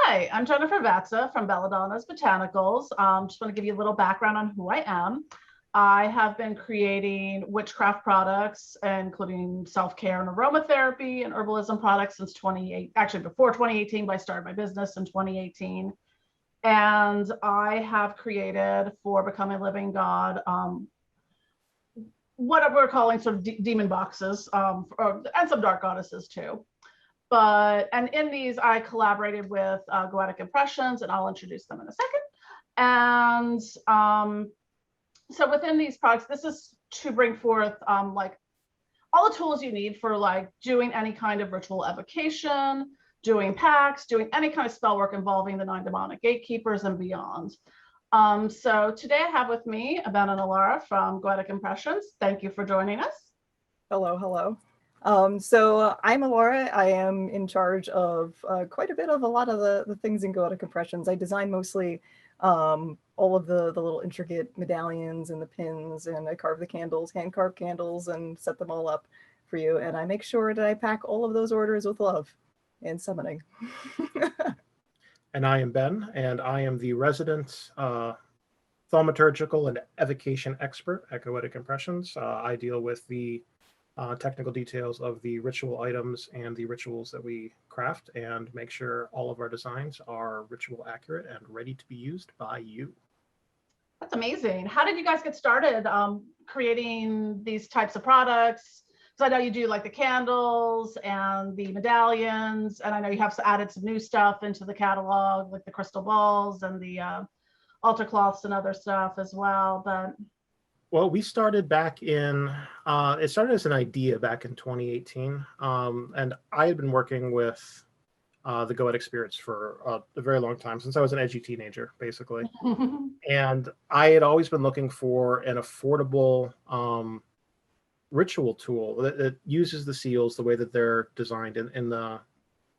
Hi, I'm Jennifer 𝗃𝗧 from Belladonna's Botanicals. Just want to give you a little background on who I am. I have been creating witchcraft products, including self-care and aromatherapy and herbalism products since before 2018, but I started my business in 2018. And I have created for Become a Living God what we're calling sort of demon boxes, and some dark goddesses too. And in these, I collaborated with Goetic Impressions, and I'll introduce them in a second. And so within these products, this is to bring forth like all the tools you need for like doing any kind of ritual evocation, doing pacts, doing any kind of spell work involving the 9 demonic gatekeepers and beyond. So today I have with me Abaddon and Alara from Goetic Impressions. Thank you for joining us. Hello, hello. So I'm Alara. I am in charge of quite a bit of a lot of the things in Goetic Impressions. I design mostly all of the little intricate medallions and the pins, and I carve the candles, hand-carved candles, and set them all up for you. And I make sure that I pack all of those orders with love and summoning. And I am Ben, and I am the resident thaumaturgical and evocation expert at Goetic Impressions. I deal with the technical details of the ritual items and the rituals that we craft, and make sure all of our designs are ritual accurate and ready to be used by you. That's amazing. How did you guys get started creating these types of products? Because I know you do like the candles and the medallions, and I know you have added some new stuff into the catalog, like the crystal balls and the altar cloths and other stuff as well. But well, we started back in, it started as an idea back in 2018. And I had been working with the Goetic spirits for a very long time, since I was an edgy teenager, basically. And I had always been looking for an affordable ritual tool that uses the seals the way that they're designed in the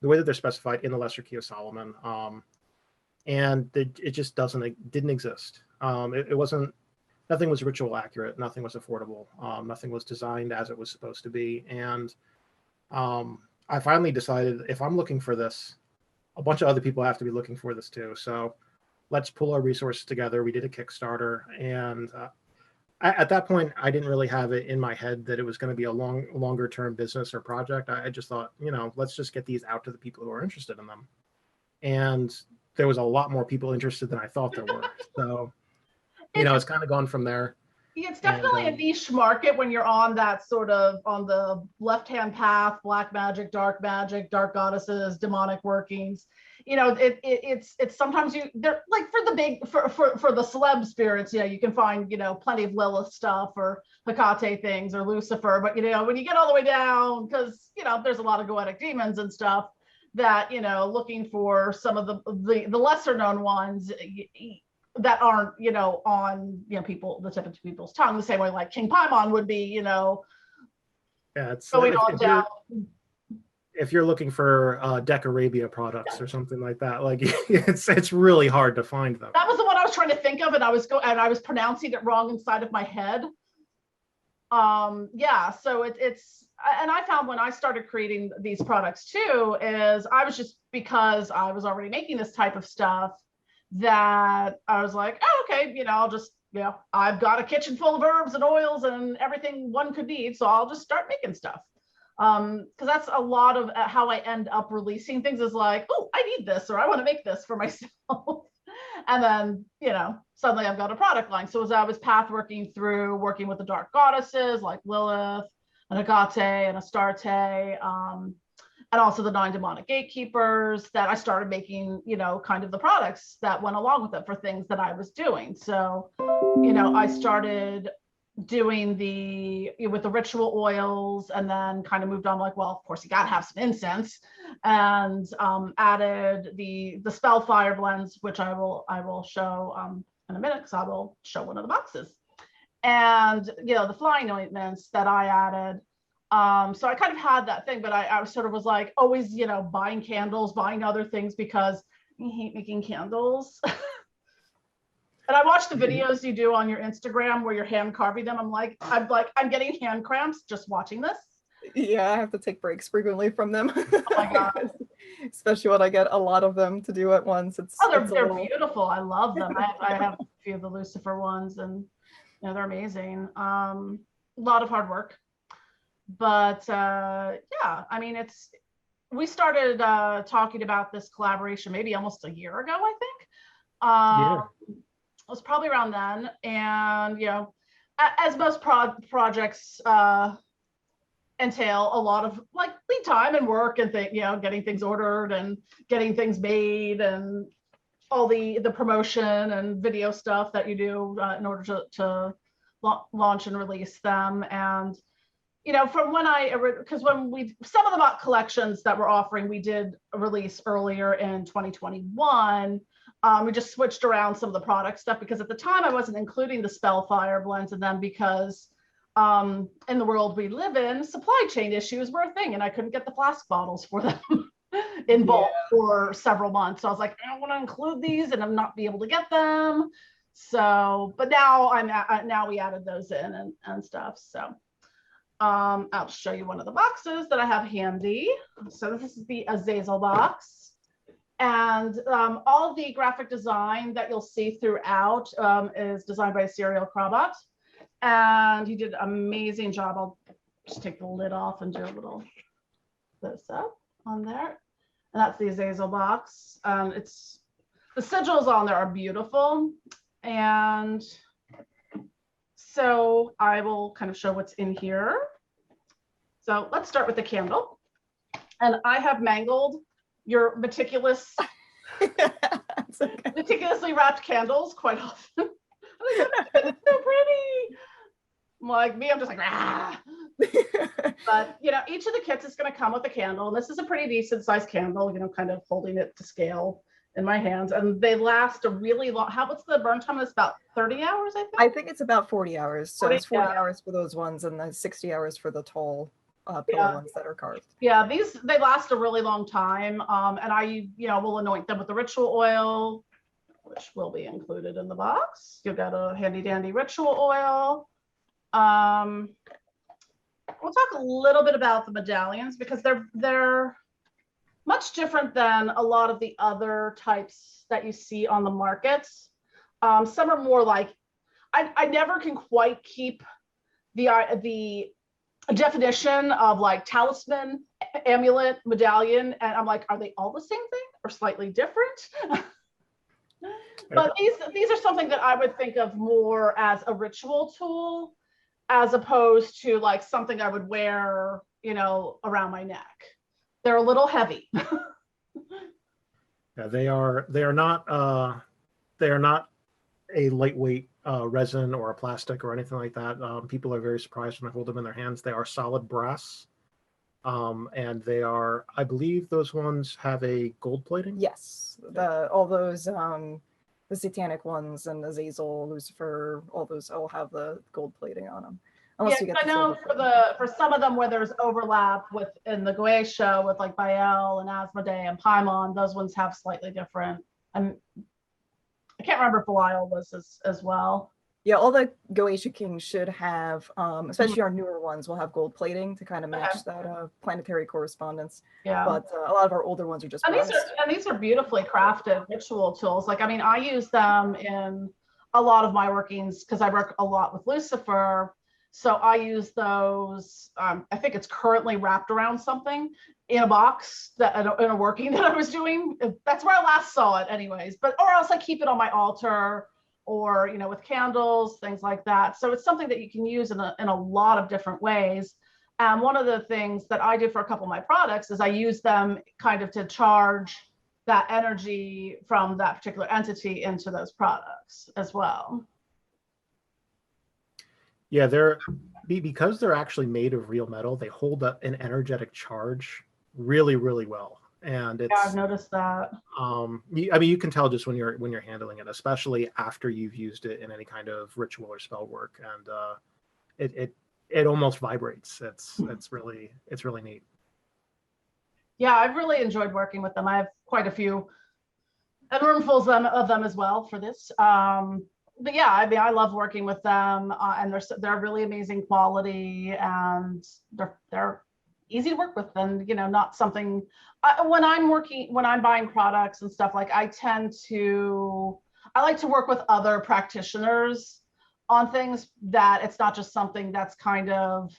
way that they're specified in the 𝘆ecie of Solomon. And it just didn't exist. It wasn't. Nothing was ritual accurate. Nothing was affordable. Nothing was designed as it was supposed to be. And I finally decided, if I'm looking for this, a bunch of other people have to be looking for this too. So let's pull our resources together. We did a Kickstarter, and at that point, I didn't really have it in my head that it was going to be a longer term business or project. I just thought, let's just get these out to the people who are interested in them. And there was a lot more people interested than I thought there were. So it's kind of gone from there. It's definitely a niche market when you're on that sort of on the left-hand path, black magic, dark goddesses, demonic workings. It's sometimes they're like for the big for the celeb spirits, you can find plenty of Lilith stuff or 𝐃𝐞𝐿 things or Lucifer, but when you get all the way down, because there's a lot of Goetic demons and stuff that looking for some of the lesser known ones that aren't on the tip of people's tongue, the same way like King Paimon would be it's going on down. If you're looking for 𝗃𝗃𝗰𝗇 products or something like that, like it's really hard to find them. That was the one I was trying to think of, and I was pronouncing it wrong inside of my head. So it's and I found when I started creating these products too, is because I was already making this type of stuff, that I was like, oh, okay, I'll just, I've got a kitchen full of herbs and oils and everything one could need, so I'll just start making stuff. Because that's a lot of how I end up releasing things, is like, oh, I need this, or I want to make this for myself. And then, suddenly I've got a product line. So as I was working with the dark goddesses like Lilith and 𝗃𝐸 and Astarte, and also the 9 demonic gatekeepers, that I started making, kind of the products that went along with it for things that I was doing. So, I started doing with the ritual oils, and then kind of moved on, like, well, of course you gotta have some incense, and added the Spellfire blends, which I will show in a minute, because I will show one of the boxes, and the flying ointments that I added. So I kind of had that thing, but I sort of was like always, buying candles, buying other things, because I hate making candles. And I watched the videos you do on your Instagram where you're hand carving them. I'm getting hand cramps just watching this. Yeah, I have to take breaks frequently from them. Oh my God. Especially when I get a lot of them to do at once. It's Oh, it's a they're little... beautiful. I love them. I have a few of the Lucifer ones, and they're amazing. A lot of hard work, but yeah, I mean, we started talking about this collaboration maybe almost a year ago, I think. Yeah. It was probably around then, and as most projects entail a lot of like lead time and work and getting things ordered and getting things made and all the promotion and video stuff that you do in order to launch and release them. And from when because when some of the mock collections that we're offering, we did release earlier in 2021. We just switched around some of the product stuff because at the time I wasn't including the Spellfire blends in them because in the world we live in, supply chain issues were a thing, and I couldn't get the flask bottles for them in bulk for several months. So I was like, I don't want to include these, and I'm not be able to get them. So, but now now we added those in and stuff. So, I'll show you one of the boxes that I have handy. So this is the Azazel box, and all the graphic design that you'll see throughout is designed by 𝐂𝐸𝐿, and he did an amazing job. I'll just take the lid off and do a little this up on there. And that's the Azazel box. It's the sigils on there are beautiful. And so I will kind of show what's in here. So let's start with the candle. And I have mangled your meticulously wrapped candles quite often. It's so pretty. Like me, I'm just like, ah. But each of the kits is going to come with a candle, and this is a pretty decent sized candle, kind of holding it to scale in my hands, and they last a really long. What's the burn time? It's about 30 hours, I think. I think it's about 40 hours. So it's 40 hours for those ones, and then 60 hours for the tall pillow ones that are carved. Yeah, they last a really long time, and I will anoint them with the ritual oil, which will be included in the box. You've got a handy dandy ritual oil. We'll talk a little bit about the medallions because they're much different than a lot of the other types that you see on the markets. Some are more like, I never can quite keep the definition of like talisman, amulet, medallion, and I'm like, are they all the same thing or slightly different? But these are something that I would think of more as a ritual tool as opposed to like something I would wear, around my neck. They're a little heavy. Yeah, they are not a lightweight resin or a plastic or anything like that. People are very surprised when I hold them in their hands. They are solid brass. And they are, I believe those ones have a gold plating. Yes, all those the satanic ones and Azazel, Lucifer, all those all have the gold plating on them. Unless you get I know for some of them where there's overlap in the Goetia with like Baal and Asmodeus and Paimon, those ones have slightly different. I can't remember if Belial was as well. Yeah, all the 𝗂𝐸𝐴 kings should have, especially our newer ones, will have gold plating to kind of match that planetary correspondence. Yeah. But a lot of our older ones are just these are beautifully crafted ritual tools. Like, I mean, I use them in a lot of my workings because I work a lot with Lucifer. So I use those. I think it's currently wrapped around something in a box in a working that I was doing. That's where I last saw it anyways. Or else I keep it on my altar, or with candles, things like that. So it's something that you can use in a lot of different ways. And one of the things that I do for a couple of my products is I use them kind of to charge that energy from that particular entity into those products as well. Yeah, because they're actually made of real metal, they hold up an energetic charge really, really well. And it's, yeah, I've noticed that. I mean, you can tell just when you're handling it, especially after you've used it in any kind of ritual or spell work, and it almost vibrates. It's really neat. Yeah, I've really enjoyed working with them. I have quite a few and roomfuls of them as well for this. But yeah, I mean, I love working with them, and they're really amazing quality, and they're easy to work with, and not something. When I'm buying products and stuff, like I like to work with other practitioners on things, that it's not just something that's kind of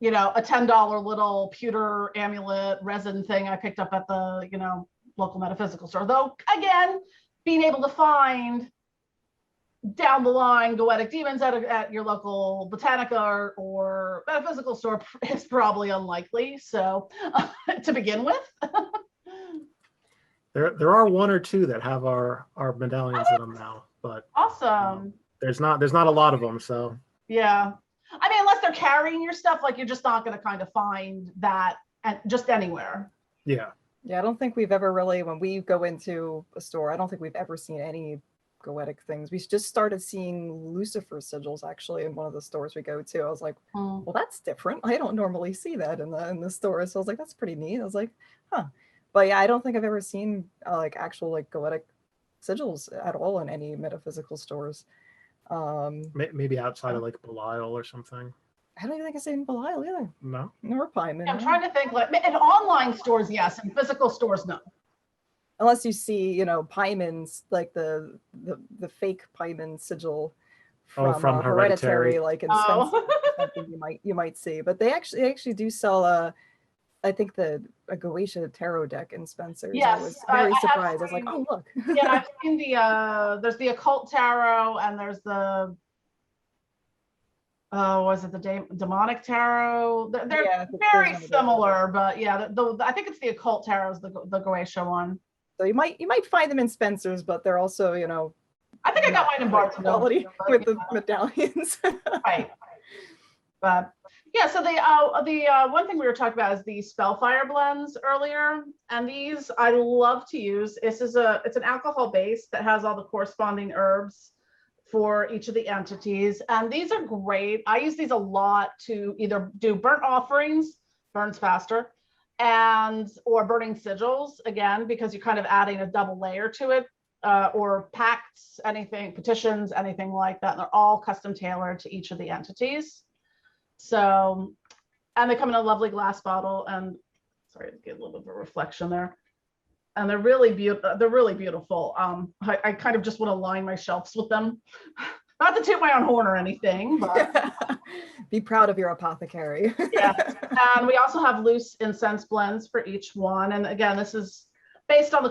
a $10 little pewter amulet resin thing I picked up at the local metaphysical store. Though again, being able to find down the line Goetic demons at your local Botanica or metaphysical store is probably unlikely. So to begin with. There are one or two that have our medallions in them now, but awesome. There's not a lot of them. So yeah, I mean, unless they're carrying your stuff, like you're just not going to kind of find that just anywhere. Yeah. Yeah, I don't think we've ever really, when we go into a store, I don't think we've ever seen any Goetic things. We just started seeing Lucifer sigils actually in one of the stores we go to. I was like, well, that's different. I don't normally see that in the store. So I was like, that's pretty neat. I was like, huh. But yeah, I don't think I've ever seen like actual like Goetic sigils at all in any metaphysical stores. Maybe outside of like Belial or something. I don't even think I've seen Belial either. No. Nor Paimon. I'm trying to think, like in online stores, yes. In physical stores, no. Unless you see, Paimon's, like the fake Paimon sigil from Hereditary, like in something you might see. But they actually do sell I think a 𝐂𝐤𝐿𝐵𝗰𝗸 tarot deck in Spencer's. Yes, I was very surprised. I was like, oh look. Yeah, I've seen there's the occult tarot, and there's the was it the demonic tarot? They're very similar, but yeah, I think it's the occult tarot is the 𝐂𝐤𝐿𝐵𝗰𝗸 one. So you might find them in Spencer's, but they're also, I think I got mine in Barnes with the medallions. Right. But yeah, so the one thing we were talking about is the Spellfire blends earlier, and these I love to use. It's an alcohol base that has all the corresponding herbs for each of the entities, and these are great. I use these a lot to either do burnt offerings, burns faster, or burning sigils, again, because you're kind of adding a double layer to it, or pacts, petitions, anything like that. And they're all custom tailored to each of the entities. So, and they come in a lovely glass bottle, and sorry to get a little bit of a reflection there. And they're really beautiful. I kind of just want to line my shelves with them. Not to toot my own horn or anything, but be proud of your apothecary. Yeah. And we also have loose incense blends for each one. And again, this is based on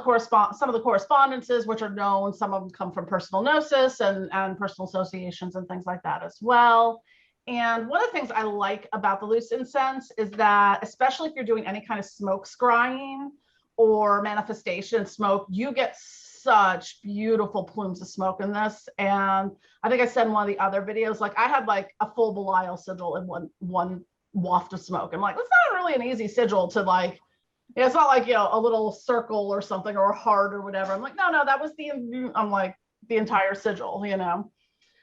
some of the correspondences, which are known. Some of them come from personal gnosis and personal associations and things like that as well. And one of the things I like about the loose incense is that, especially if you're doing any kind of smoke scrying or manifestation smoke, you get such beautiful plumes of smoke in this. And I think I said in one of the other videos, like I had like a full Belial sigil in one waft of smoke. I'm like, that's not really an easy sigil to like, it's not like, a little circle or something or a heart or whatever. I'm like, no, that was the entire sigil,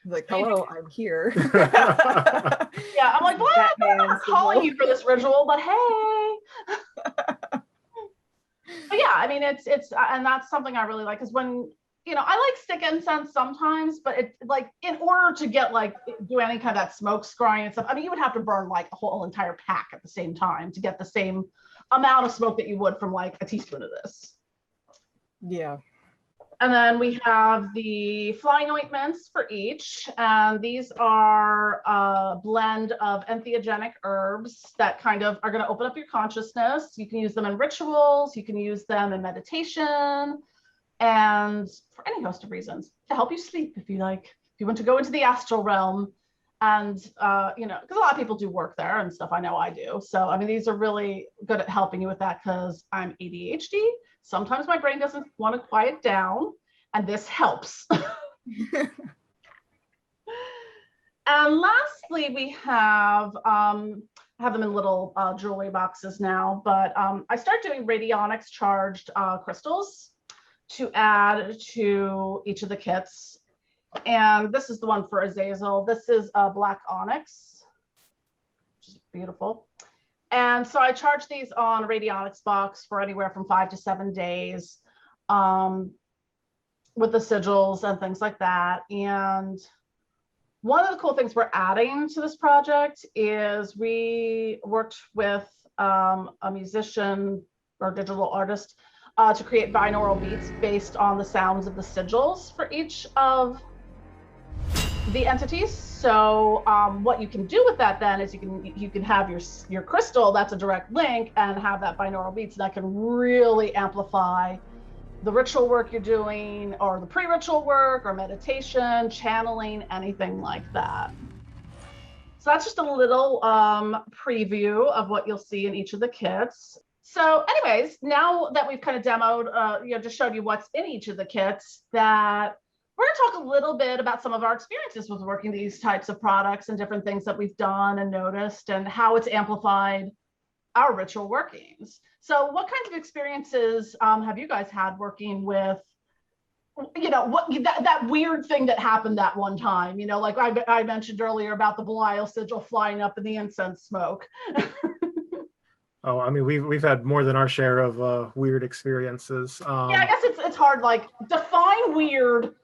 Like, hello, I'm here. Yeah, I'm like, well, I'm not calling you for this ritual, but hey. But yeah, I mean, it's and that's something I really like, because when I like stick incense sometimes, but it's like in order to get do any kind of that smoke scrying and stuff, I mean, you would have to burn like a whole entire pack at the same time to get the same amount of smoke that you would from like a teaspoon of this. Yeah. And then we have the flying ointments for each. And these are a blend of entheogenic herbs that kind of are going to open up your consciousness. You can use them in rituals. You can use them in meditation, and for any host of reasons, to help you sleep if you like. If you want to go into the astral realm, and because a lot of people do work there and stuff. I know I do. So I mean, these are really good at helping you with that, because I'm ADHD. Sometimes my brain doesn't want to quiet down, and this helps. And lastly, we have them in little jewelry boxes now, but I started doing radionics charged crystals to add to each of the kits. And this is the one for Azazel. This is a black onyx, which is beautiful. And so I charge these on a radionics box for anywhere from 5 to 7 days, with the sigils and things like that. And one of the cool things we're adding to this project is we worked with a musician or digital artist to create binaural beats based on the sounds of the sigils for each of the entities. So what you can do with that then is you can have your crystal that's a direct link and have that binaural beats that can really amplify the ritual work you're doing, or the pre-ritual work, or meditation, channeling, anything like that. So that's just a little preview of what you'll see in each of the kits. So anyways, now that we've kind of demoed, just showed you what's in each of the kits, that we're going to talk a little bit about some of our experiences with working these types of products and different things that we've done and noticed and how it's amplified our ritual workings. So what kinds of experiences have you guys had working with, that weird thing that happened that one time, like I mentioned earlier about the Belial sigil flying up in the incense smoke. Oh, I mean, we've had more than our share of weird experiences. Yeah, I guess it's hard, like, define weird.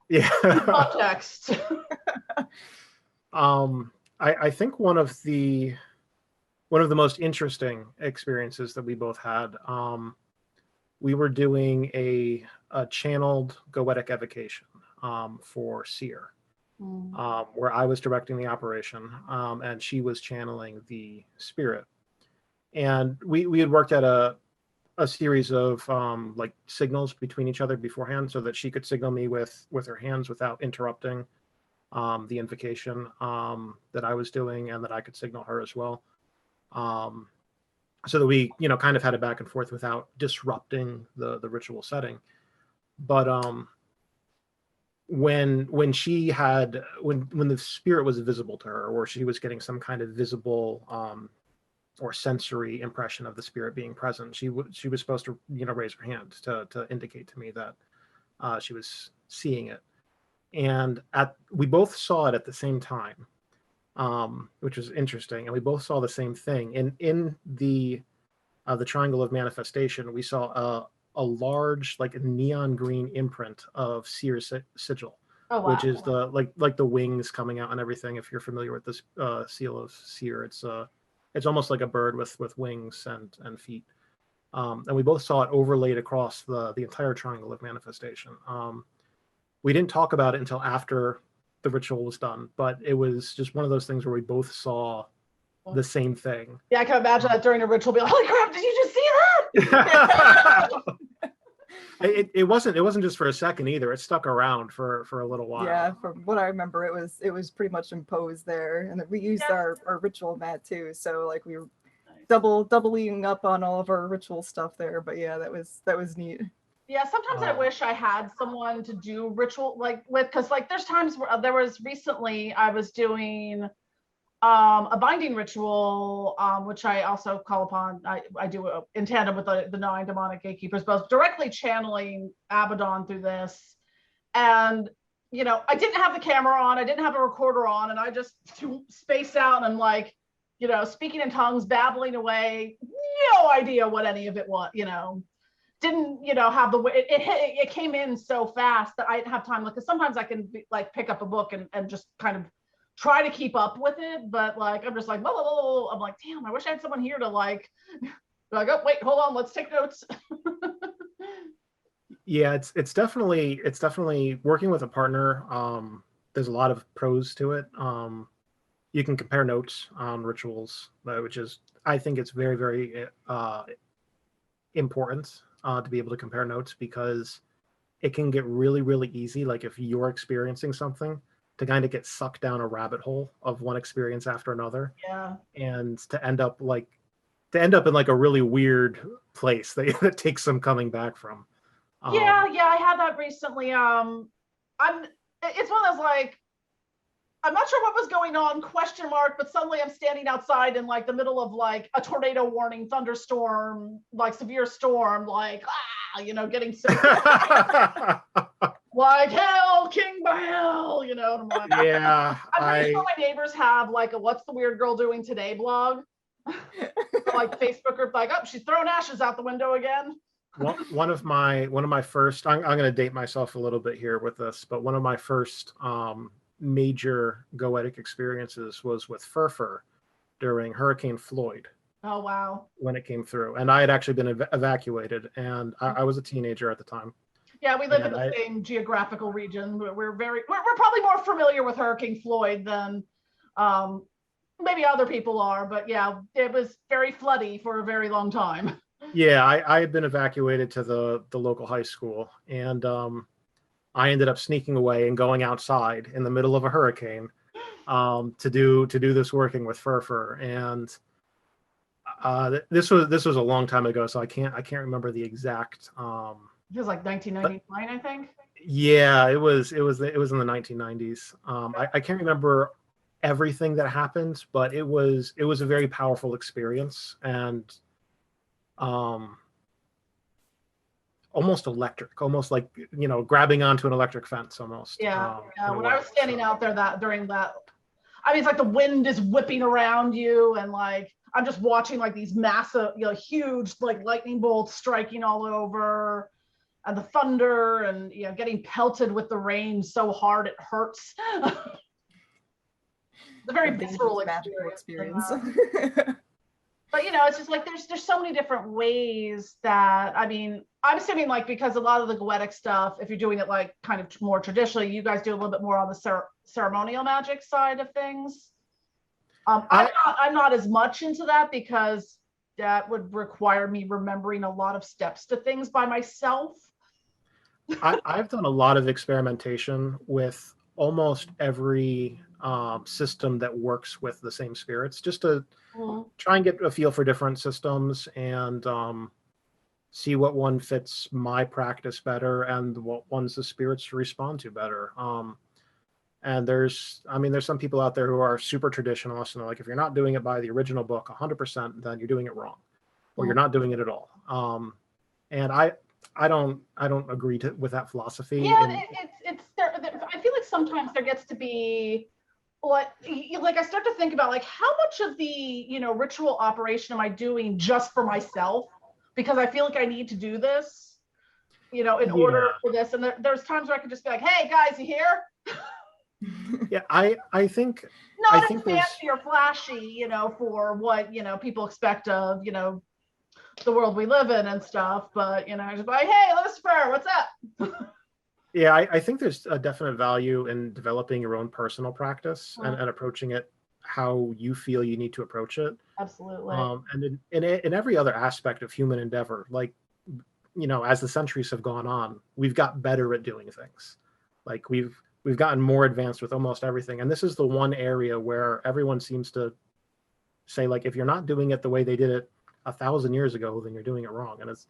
Yeah. Context. I think one of the most interesting experiences that we both had, we were doing a channeled Goetic evocation for Seer, where I was directing the operation, and she was channeling the spirit. And we had worked at a series of like signals between each other beforehand, so that she could signal me with her hands without interrupting the invocation that I was doing, and that I could signal her as well. So that we, kind of had it back and forth without disrupting the ritual setting. But when she had, when the spirit was visible to her, or she was getting some kind of visible or sensory impression of the spirit being present, she was supposed to, raise her hand to indicate to me that she was seeing it. And we both saw it at the same time, which was interesting. And we both saw the same thing. In the triangle of manifestation, we saw a large, like a neon green imprint of Seer's sigil, oh, wow, which is the like the wings coming out and everything. If you're familiar with this seal of Seer, it's almost like a bird with wings and feet. And we both saw it overlaid across the entire triangle of manifestation. We didn't talk about it until after the ritual was done, but it was just one of those things where we both saw the same thing. Yeah, I can imagine that during a ritual, be like, holy crap, did you just see that? Yeah. It wasn't just for a second either. It stuck around for a little while. Yeah, from what I remember, it was pretty much imposed there, and we used our ritual mat too. So like we were doubling up on all of our ritual stuff there. But yeah, that was neat. Yeah, sometimes I wish I had someone to do ritual because there's times where there was recently I was doing a binding ritual, which I also call upon. I do in tandem with the 9 demonic gatekeepers, both directly channeling Abaddon through this. And I didn't have the camera on, I didn't have a recorder on, and I just spaced out and I'm like, speaking in tongues, babbling away, no idea what any of it was, didn't have the way it came in so fast that I didn't have time, because sometimes I can pick up a book and just kind of try to keep up with it, but I'm just like, blah, blah, blah, blah. I'm like, damn, I wish I had someone here to oh wait, hold on, let's take notes. Yeah, it's definitely working with a partner. There's a lot of pros to it. You can compare notes on rituals, which is, I think it's very, very important to be able to compare notes, because it can get really, really easy. Like if you're experiencing something, to kind of get sucked down a rabbit hole of one experience after another. Yeah. And to end up in a really weird place that takes some coming back from. Yeah, I had that recently. It's one of those I'm not sure what was going on, question mark, but suddenly I'm standing outside in the middle of a tornado warning, thunderstorm, severe storm, getting sick. Hell, King Baal, and I'm like, yeah. I'm pretty sure my neighbors have a "What's the Weird Girl Doing Today" blog. Facebook group, oh, she's throwing ashes out the window again. One of my first, I'm going to date myself a little bit here with this, but one of my first major Goetic experiences was with 𝗵𝗶 during Hurricane Floyd. Oh, wow. When it came through, and I had actually been evacuated, and I was a teenager at the time. Yeah, we live in the same geographical region. We're probably more familiar with Hurricane Floyd than maybe other people are, but yeah, it was very floody for a very long time. Yeah, I had been evacuated to the local high school, and I ended up sneaking away and going outside in the middle of a hurricane to do this working with 𝗵𝗶, and this was a long time ago, so I can't remember the exact. It was like 1999, I think. Yeah, it was in the 1990s. I can't remember everything that happened, but it was a very powerful experience, and almost electric, almost like, you know, grabbing onto an electric fence almost. Yeah, when I was standing out there during that, I mean, it's like the wind is whipping around you, and like I'm just watching like these massive, you know, huge like lightning bolts striking all over, and the thunder, and, you know, getting pelted with the rain so hard it hurts. It's a very visceral experience. But, you know, it's just like there's so many different ways that, I mean, I'm assuming like, because a lot of the Goetic stuff, if you're doing it like kind of more traditionally, you guys do a little bit more on the ceremonial magic side of things. I'm not as much into that, because that would require me remembering a lot of steps to things by myself. I've done a lot of experimentation with almost every system that works with the same spirits, just to try and get a feel for different systems, and see what one fits my practice better and what ones the spirits respond to better. And there's some people out there who are super traditionalists, and they're like, if you're not doing it by the original book 100%, then you're doing it wrong, or you're not doing it at all. And I don't agree with that philosophy. Yeah, it's there. I feel like sometimes there gets to be like I start to think about like, how much of the, you know, ritual operation am I doing just for myself, because I feel like I need to do this, you know, in order for this. And there's times where I can just be like, hey guys, you here? Yeah, I think not as fancy or flashy, you know, for what, you know, people expect of, you know, the world we live in and stuff, but, you know, just like, hey, Lucifer, what's up? Yeah, I think there's a definite value in developing your own personal practice and approaching it how you feel you need to approach it. Absolutely. And in every other aspect of human endeavor, like, you know, as the centuries have gone on, we've got better at doing things. Like we've gotten more advanced with almost everything. And this is the one area where everyone seems to say, like, if you're not doing it the way they did it 1,000 years ago, then you're doing it wrong. And it's,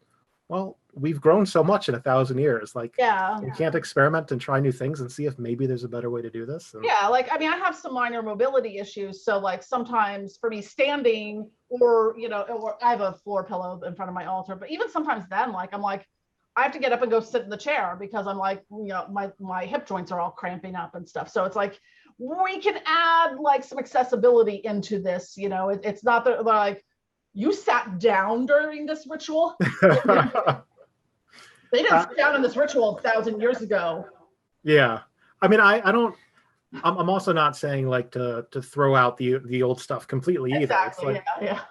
well, we've grown so much in 1,000 years. Like, we can't experiment and try new things and see if maybe there's a better way to do this. And yeah, like, I mean, I have some minor mobility issues. So like sometimes for me standing, or, you know, or I have a floor pillow in front of my altar, but even sometimes then, like, I'm like, I have to get up and go sit in the chair because I'm like, you know, my hip joints are all cramping up and stuff. So it's like, we can add like some accessibility into this, you know, it's not that like, you sat down during this ritual. They didn't sit down in this ritual 1,000 years ago. Yeah. I mean, I'm also not saying like to throw out the old stuff completely either. Exactly. It's like, yeah.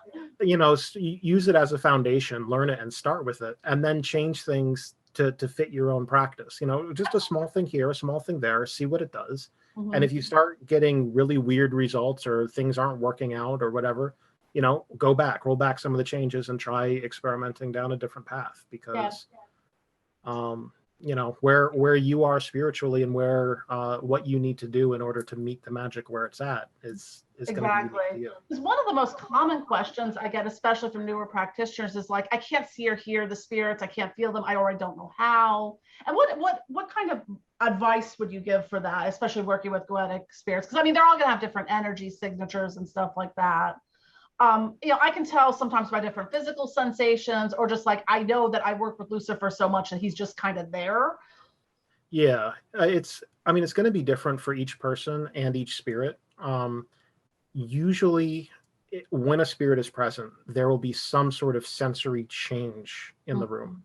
You know, use it as a foundation, learn it and start with it, and then change things to fit your own practice. You know, just a small thing here, a small thing there, see what it does. And if you start getting really weird results or things aren't working out or whatever, you know, roll back some of the changes and try experimenting down a different path, because you know, where you are spiritually and where what you need to do in order to meet the magic where it's at is exactly. going to be unique to you. Because one of the most common questions I get, especially from newer practitioners, is like, I can't see or hear the spirits, I can't feel them, or I don't know how. And what kind of advice would you give for that, especially working with Goetic spirits? Because I mean, they're all going to have different energy signatures and stuff like that. You know, I can tell sometimes by different physical sensations, or just like, I know that I work with Lucifer so much and he's just kind of there. Yeah, it's going to be different for each person and each spirit. Usually when a spirit is present, there will be some sort of sensory change in the room.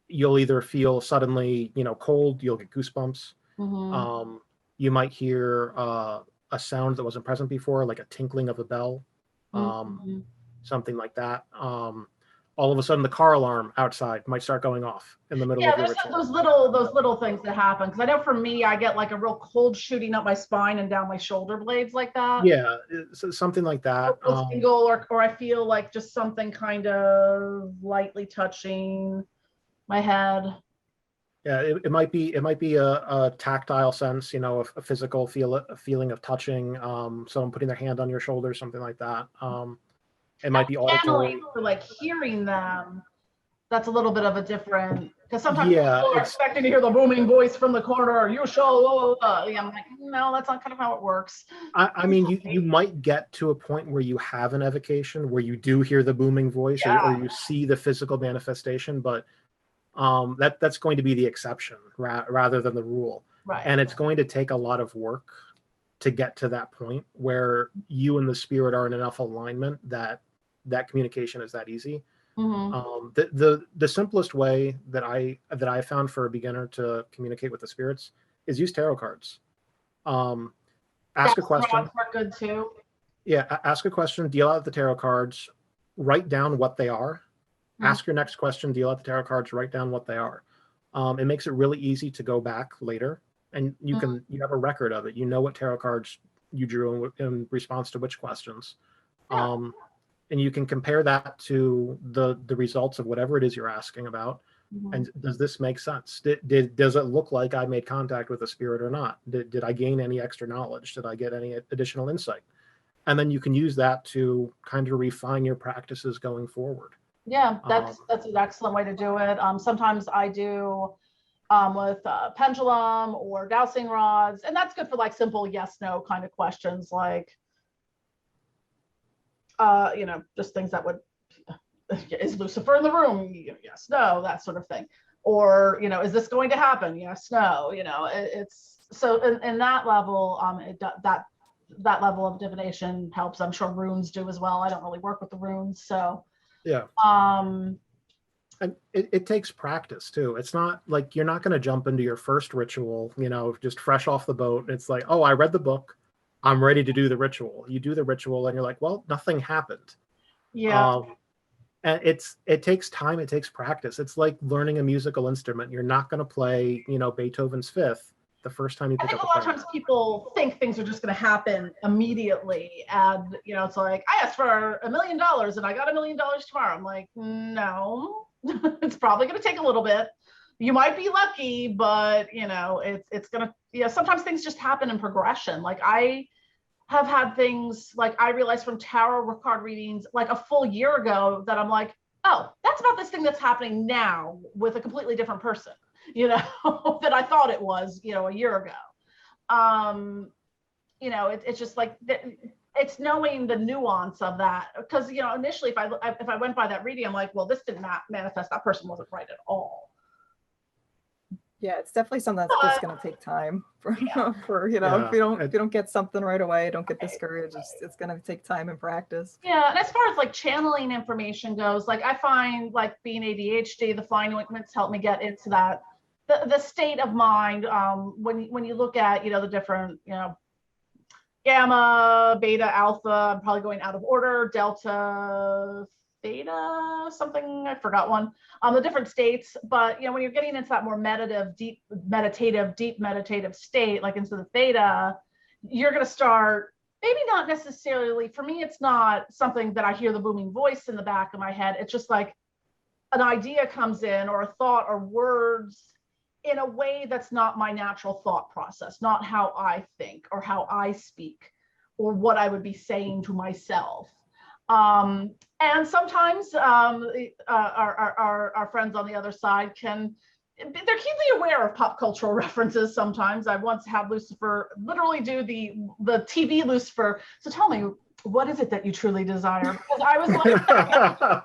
You'll either feel suddenly, you know, cold, you'll get goosebumps. You might hear a sound that wasn't present before, like a tinkling of a bell, something like that. All of a sudden, the car alarm outside might start going off in the middle of your ritual. Those little things that happen. Because I know for me, I get like a real cold shooting up my spine and down my shoulder blades like that. Yeah, something like that. Or I feel like just something kind of lightly touching my head. Yeah, it might be a tactile sense, you know, a physical feeling of touching, someone putting their hand on your shoulder, something like that. It might be auditory. For like hearing them, that's a little bit of a different, because sometimes Yeah, people are expecting to hear the booming voice from the corner. You shall. Yeah, I'm like, no, that's not kind of how it works. I mean, you might get to a point where you have an evocation where you do hear the booming voice, or you see the physical manifestation, but that's going to be the exception rather than the rule. Right. And it's going to take a lot of work to get to that point where you and the spirit are in enough alignment that communication is that easy. The simplest way that I found for a beginner to communicate with the spirits is use tarot cards. Ask a question. Work good too. Yeah, ask a question, deal out the tarot cards, write down what they are. Ask your next question, deal out the tarot cards, write down what they are. It makes it really easy to go back later, and you have a record of it. You know what tarot cards you drew in response to which questions. And you can compare that to the results of whatever it is you're asking about. And does this make sense? Does it look like I made contact with a spirit or not? Did I gain any extra knowledge? Did I get any additional insight? And then you can use that to kind of refine your practices going forward. Yeah, that's an excellent way to do it. Sometimes I do with pendulum or dowsing rods, and that's good for like simple yes/no kind of questions, like you know, just things that would, is Lucifer in the room? Yes, no, that sort of thing. Or, you know, is this going to happen? Yes, no, you know, it's so in that level, that level of divination helps. I'm sure runes do as well. I don't really work with the runes, so yeah. And it takes practice too. It's not like you're not going to jump into your first ritual, you know, just fresh off the boat. It's like, oh, I read the book, I'm ready to do the ritual. You do the ritual and you're like, well, nothing happened. Yeah. And it takes time, it takes practice. It's like learning a musical instrument. You're not going to play, you know, Beethoven's Fifth the first time you pick up a lot of times people think things are just going to happen immediately, and you know, it's like, I asked for $1 million and I got $1 million tomorrow. I'm like, no. It's probably going to take a little bit. You might be lucky, but you know, it's going to, you know, sometimes things just happen in progression. Like I have had things, like I realized from tarot card readings like a full year ago that I'm like, oh, that's about this thing that's happening now with a completely different person, you know, that I thought it was, you know, a year ago. You know, it's just like, it's knowing the nuance of that, because, you know, initially if I went by that reading, I'm like, well, this did not manifest, that person wasn't right at all. Yeah, it's definitely something that's just going to take time for you know, if you don't get something right away, don't get discouraged. It's going to take time and practice. Yeah, and as far as like channeling information goes, like I find like being ADHD, the flying ointments help me get into that the state of mind. When you look at, you know, the different, you know, gamma, beta, alpha, I'm probably going out of order, delta, theta, something, I forgot one, the different states. But, you know, when you're getting into that more deep meditative state, like into the theta, you're going to start, maybe not necessarily, for me, it's not something that I hear the booming voice in the back of my head. It's just like an idea comes in, or a thought, or words in a way that's not my natural thought process, not how I think or how I speak or what I would be saying to myself. And sometimes our friends on the other side they're keenly aware of pop cultural references. Sometimes I once had Lucifer literally do the TV Lucifer. So tell me, what is it that you truly desire? Because I was like, I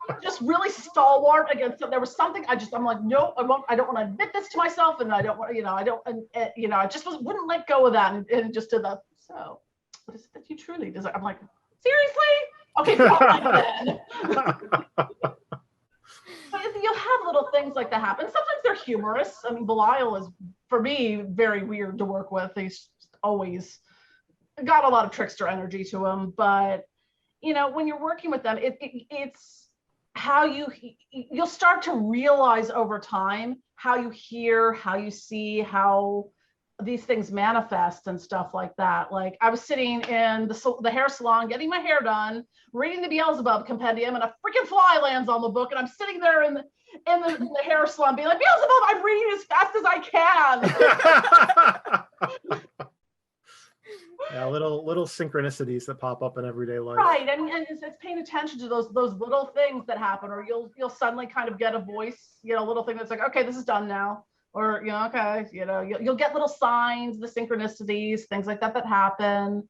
was just really stalwart against it. There was something I'm like, no, I don't want to admit this to myself, and I don't want, you know, I just wouldn't let go of that, and just did that. So what is it that you truly desire? I'm like, seriously? Okay, then. But you'll have little things like that happen. Sometimes they're humorous. I mean, Belial is for me, very weird to work with. He's always got a lot of trickster energy to him. But, you know, when you're working with them, it's how you'll start to realize over time how you hear, how you see, how these things manifest and stuff like that. Like I was sitting in the hair salon getting my hair done, reading the Beelzebub compendium, and a freaking fly lands on the book, and I'm sitting there in the hair salon being like, Beelzebub, I'm reading as fast as I can. Yeah, little synchronicities that pop up in everyday life. Right, and it's paying attention to those little things that happen, or you'll suddenly kind of get a voice, you know, little thing that's like, okay, this is done now. Or, you know, okay, you know, you'll get little signs, the synchronicities, things like that happen.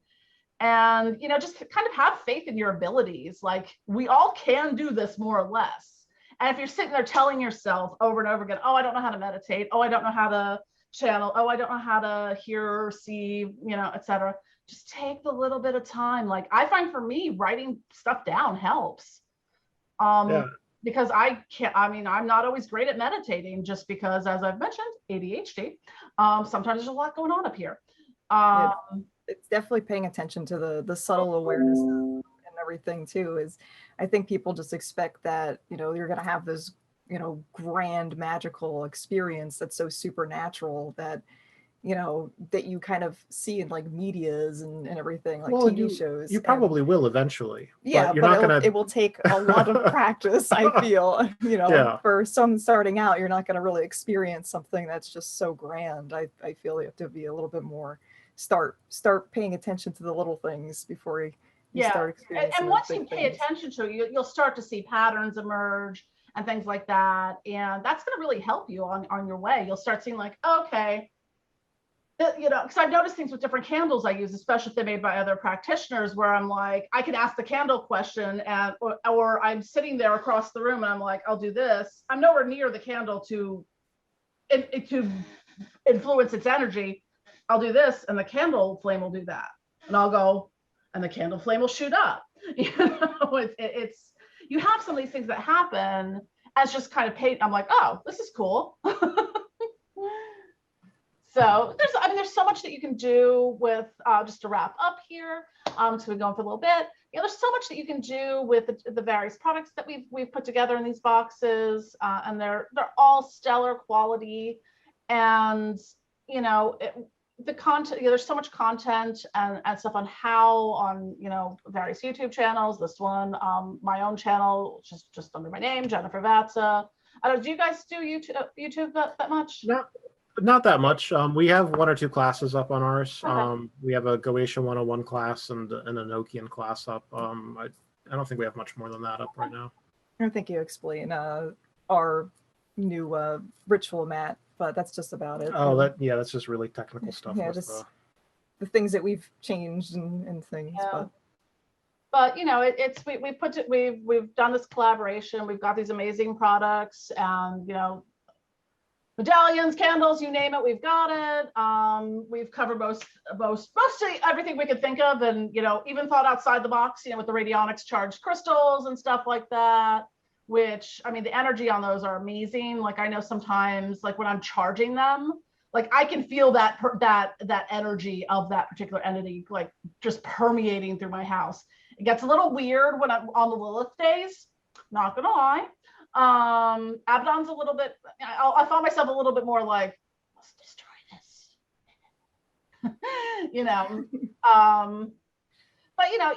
And, you know, just kind of have faith in your abilities. Like we all can do this more or less. And if you're sitting there telling yourself over and over again, oh, I don't know how to meditate. Oh, I don't know how to channel. Oh, I don't know how to hear or see, you know, etc. Just take the little bit of time. Like I find for me, writing stuff down helps. Yeah. Because I'm not always great at meditating just because, as I've mentioned, ADHD. Sometimes there's a lot going on up here. It's definitely paying attention to the subtle awareness and everything too. Is I think people just expect that, you know, you're going to have this, you know, grand magical experience that's so supernatural that, you know, that you kind of see in like medias and everything, like TV shows. You probably will eventually. Yeah, but you're not gonna. It will take a lot of practice, I feel. You know, yeah. For some starting out, you're not going to really experience something that's just so grand. I feel you have to be a little bit more start paying attention to the little things before you start experiencing. And once you pay attention to it, you'll start to see patterns emerge and things like that, and that's going to really help you on your way. You'll start seeing like, okay. You know, because I've noticed things with different candles I use, especially if they're made by other practitioners, where I'm like, I can ask the candle question, and or I'm sitting there across the room and I'm like, I'll do this. I'm nowhere near the candle to influence its energy. I'll do this, and the candle flame will do that, and I'll go, and the candle flame will shoot up. You know, it's you have some of these things that happen as just kind of I'm like, oh, this is cool. So there's so much that you can do with, just to wrap up here, so we're going for a little bit. You know, there's so much that you can do with the various products that we've put together in these boxes, and they're all stellar quality. And you know, the content, you know, there's so much content and stuff on you know, various YouTube channels. This one, my own channel, just under my name, Jennifer 𝗃𝗄𝐻. I don't know, do you guys do YouTube that much? No. Not that much. We have 1 or 2 classes up on ours. Okay. We have a Goetic 101 class and an Enochian class up. I don't think we have much more than that up right now. I think you explain our new ritual mat, but that's just about it. Oh, that's just really technical stuff. Yeah, just the things that we've changed and things. Yeah. But you know, we've done this collaboration. We've got these amazing products, and you know, medallions, candles, you name it, we've got it. We've covered mostly everything we could think of, and you know, even thought outside the box, you know, with the radionics charged crystals and stuff like that, which I mean, the energy on those are amazing. Like I know sometimes, like when I'm charging them, like I can feel that energy of that particular entity like just permeating through my house. It gets a little weird when I'm on the Lilith days, not gonna lie. Abaddon's a little bit, I found myself a little bit more like, let's destroy this. You know, but you know,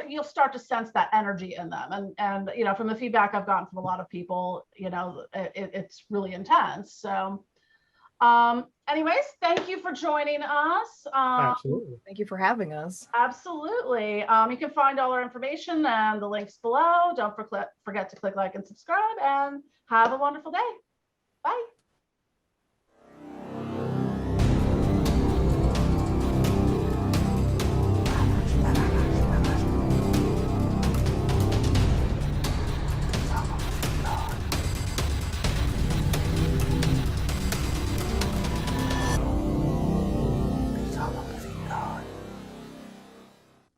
you'll start to sense that energy in them, and you know, from the feedback I've gotten from a lot of people, you know, it's really intense. So anyways, thank you for joining us. Absolutely. Thank you for having us. Absolutely. You can find all our information and the links below. Don't forget to click like and subscribe, and have a wonderful day. Bye.